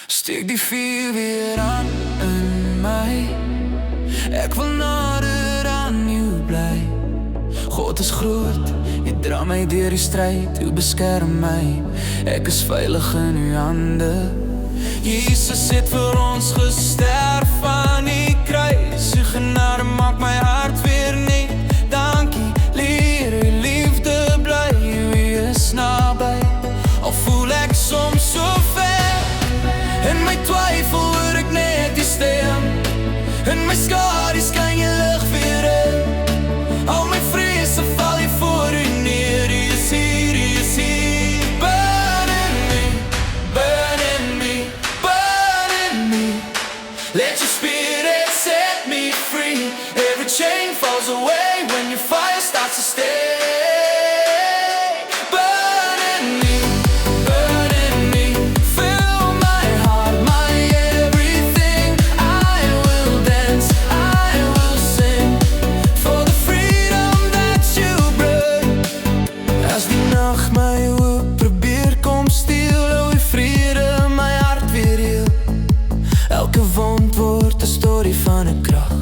Steek die vuur weer aan in my. Ek wil nader aan jou bly. God is groot, jy dra my deur die stryd, u beskerm my. Ek is veilig in u hande. Jesus het vir ons gesterf aan die kruis. U genade maak my hart weer net. Dankie, leer u liefde bly. U is naby, al voel ek soms so ver. In my twyfel hoor ek net die stem. In my skadu's kan jy lig weer in. Al my vrese val hier voor u neer. U is hier, u is hier. Burn in me, burn in me, burn in me. Let your spirit set me free. Every chain falls away when your fire starts to stay. My hoop probeer kom steel, hou die vrede my hart weer heel. Elke wond word 'n storie van 'n krag.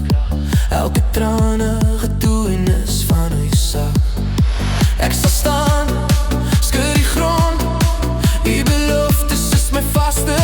Elke trane getuienis van u sag. Ek sal staan, skud die grond. U beloftes is my vaste